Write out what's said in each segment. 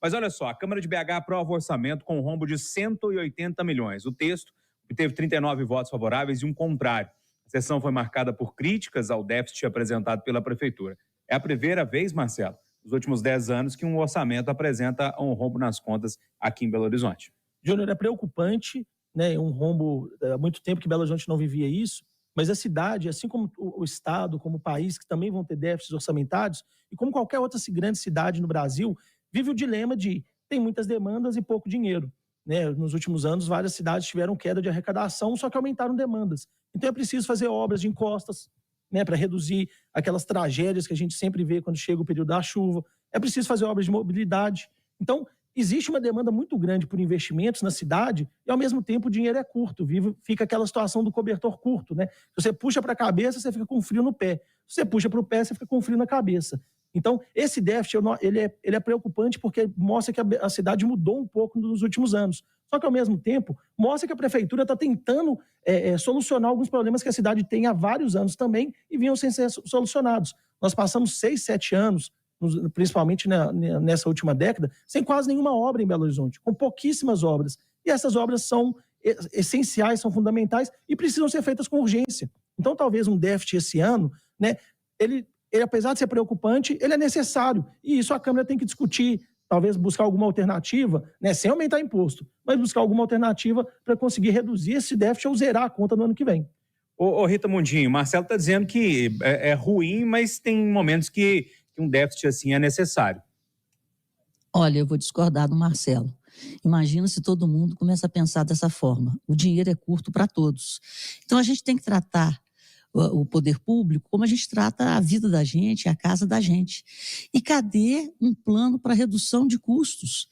Mas olha só, a Câmara de BH aprova o orçamento com um rombo de 180 milhões. O texto teve 39 votos favoráveis e um contrário. A sessão foi marcada por críticas ao déficit apresentado pela Prefeitura. É a primeira vez, Marcelo, nos últimos 10 anos que um orçamento apresenta um rombo nas contas aqui em Belo Horizonte. Júnior, é preocupante, né? Um rombo, há muito tempo que Belo Horizonte não vivia isso, mas a cidade, assim como o Estado, como o país, que também vão ter déficits orçamentários, e como qualquer outra grande cidade no Brasil, vive o dilema de tem muitas demandas e pouco dinheiro. Né? Nos últimos anos, várias cidades tiveram queda de arrecadação, só que aumentaram demandas. Então é preciso fazer obras de encostas, né, para reduzir aquelas tragédias que a gente sempre vê quando chega o período da chuva. É preciso fazer obras de mobilidade. Então, existe uma demanda muito grande por investimentos na cidade e, ao mesmo tempo, o dinheiro é curto. Fica aquela situação do cobertor curto, né? Se você puxa para a cabeça, você fica com frio no pé. Se você puxa para o pé, você fica com frio na cabeça. Então, esse déficit ele é preocupante porque mostra que a cidade mudou um pouco nos últimos anos. Só que, ao mesmo tempo, mostra que a prefeitura está tentando solucionar alguns problemas que a cidade tem há vários anos também e vinham sem ser solucionados. Nós passamos 6, 7 anos, principalmente nessa última década, sem quase nenhuma obra em Belo Horizonte, com pouquíssimas obras. E essas obras são essenciais, são fundamentais e precisam ser feitas com urgência. Então, talvez um déficit esse ano, né, ele, apesar de ser preocupante, ele é necessário. E isso a Câmara tem que discutir, talvez buscar alguma alternativa, né, sem aumentar imposto, mas buscar alguma alternativa para conseguir reduzir esse déficit ou zerar a conta no ano que vem. Ô Rita Mundinho, Marcelo está dizendo que é ruim, mas tem momentos que um déficit assim é necessário. Olha, eu vou discordar do Marcelo. Imagina se todo mundo começa a pensar dessa forma. O dinheiro é curto para todos. Então, a gente tem que tratar o poder público como a gente trata a vida da gente, a casa da gente. E cadê um plano para redução de custos?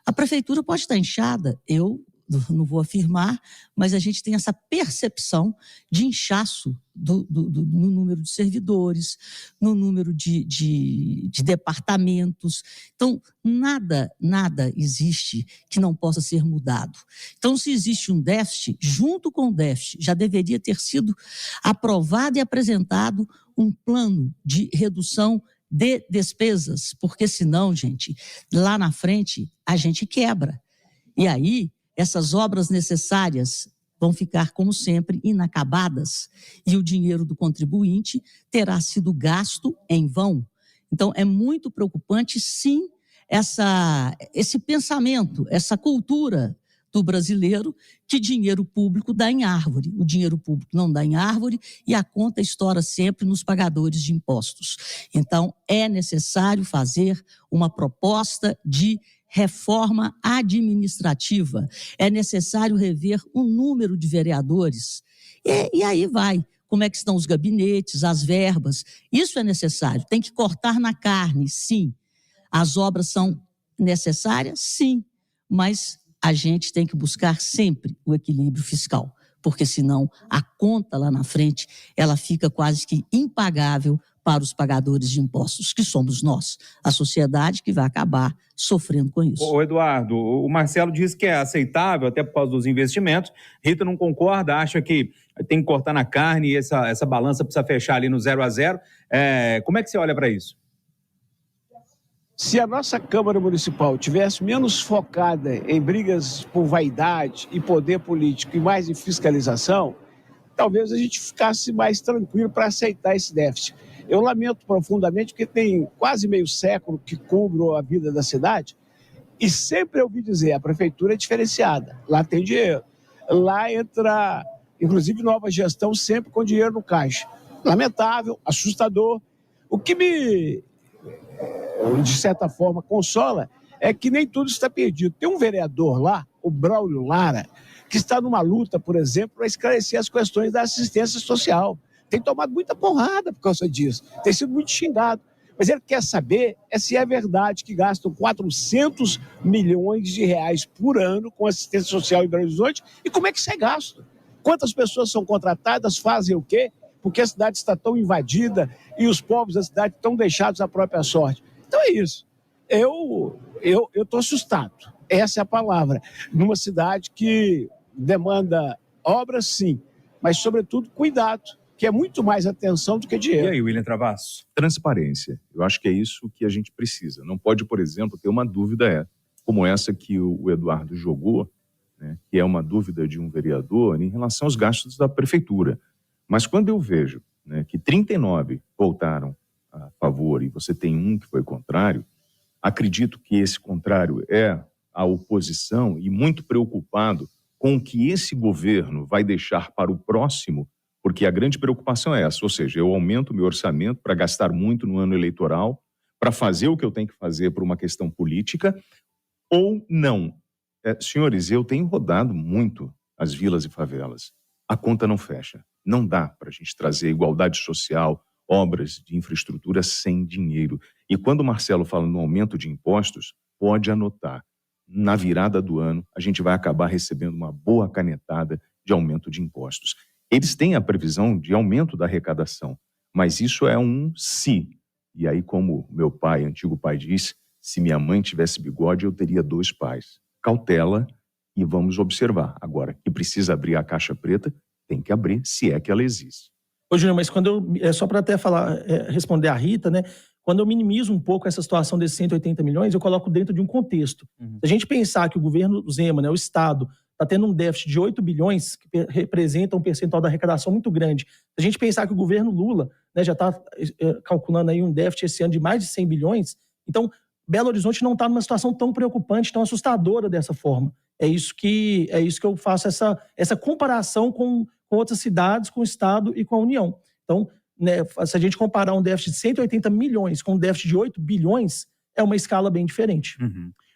A prefeitura pode estar inchada, eu não vou afirmar, mas a gente tem essa percepção de inchaço no número de servidores, no número de departamentos. Então, nada existe que não possa ser mudado. Então, se existe um déficit, junto com o déficit, já deveria ter sido aprovado e apresentado um plano de redução de despesas, porque senão, gente, lá na frente, a gente quebra. E aí, essas obras necessárias vão ficar, como sempre, inacabadas e o dinheiro do contribuinte terá sido gasto em vão. Então, é muito preocupante, sim, esse pensamento, essa cultura do brasileiro que dinheiro público dá em árvore. O dinheiro público não dá em árvore e a conta estoura sempre nos pagadores de impostos. Então, é necessário fazer uma proposta de reforma administrativa. É necessário rever o número de vereadores. E aí vai. Como é que estão os gabinetes, as verbas? Isso é necessário. Tem que cortar na carne, sim. As obras são necessárias, sim. Mas a gente tem que buscar sempre o equilíbrio fiscal, porque senão a conta lá na frente, ela fica quase que impagável para os pagadores de impostos, que somos nós, a sociedade que vai acabar sofrendo com isso. Ô Eduardo, o Marcelo diz que é aceitável, até por causa dos investimentos. Rita não concorda, acha que tem que cortar na carne e essa balança precisa fechar ali no 0 a 0. Como é que você olha para isso? Se a nossa Câmara Municipal tivesse menos focada em brigas por vaidade e poder político e mais em fiscalização, talvez a gente ficasse mais tranquilo para aceitar esse déficit. Eu lamento profundamente porque tem quase meio século que cubro a vida da cidade e sempre ouvi dizer, a prefeitura é diferenciada, lá tem dinheiro. Lá entra, inclusive, nova gestão sempre com dinheiro no caixa. Lamentável, assustador. O que me, de certa forma, consola é que nem tudo está perdido. Tem um vereador lá, o Braulio Lara, que está numa luta, por exemplo, para esclarecer as questões da assistência social. Tem tomado muita porrada por causa disso, tem sido muito xingado. Mas ele quer saber se é verdade que gastam 400 milhões de reais por ano com assistência social em Belo Horizonte e como é que isso é gasto. Quantas pessoas são contratadas, fazem o quê? Porque a cidade está tão invadida e os povos da cidade estão deixados à própria sorte. Então é isso. Eu estou assustado, essa é a palavra. Numa cidade que demanda obras, sim, mas, sobretudo, cuidado. que é muito mais atenção do que E dinheiro. aí, William Travassos? Transparência. Eu acho que é isso que a gente precisa. Não pode, por exemplo, ter uma dúvida como essa que o Eduardo jogou, né, que é uma dúvida de um vereador em relação aos gastos da prefeitura. Mas quando eu vejo, né, que 39 votaram a favor e você tem um que foi contrário, acredito que esse contrário é a oposição e muito preocupado com o que esse governo vai deixar para o próximo, porque a grande preocupação é essa, ou seja, eu aumento meu orçamento para gastar muito no ano eleitoral, para fazer o que eu tenho que fazer por uma questão política, ou não. Senhores, eu tenho rodado muito as vilas e favelas. A conta não fecha. Não dá para a gente trazer igualdade social, obras de infraestrutura sem dinheiro. E quando o Marcelo fala no aumento de impostos, pode anotar. Na virada do ano, a gente vai acabar recebendo uma boa canetada de aumento de impostos. Eles têm a previsão de aumento da arrecadação, mas isso é um se. E aí, como meu pai, antigo pai, disse, se minha mãe tivesse bigode, eu teria 2 pais. Cautela e vamos observar. Agora, que precisa abrir a caixa preta, tem que abrir, se é que ela existe. Ô, Júnior, mas quando só para até responder a Rita, né? Quando eu minimizo um pouco essa situação desses 180 milhões, eu coloco dentro de um contexto. Se a gente pensar que o governo Zema, né, o Estado, está tendo um déficit de 8 bilhões, que representa um percentual da arrecadação muito grande. Se a gente pensar que o governo Lula, né, já está calculando aí um déficit esse ano de mais de 100 bilhões, então Belo Horizonte não está numa situação tão preocupante, tão assustadora dessa forma. É isso que eu faço essa comparação com outras cidades, com o Estado e com a União. Então, né, se a gente comparar um déficit de 180 milhões com um déficit de 8 bilhões, é uma escala bem diferente. Uhum.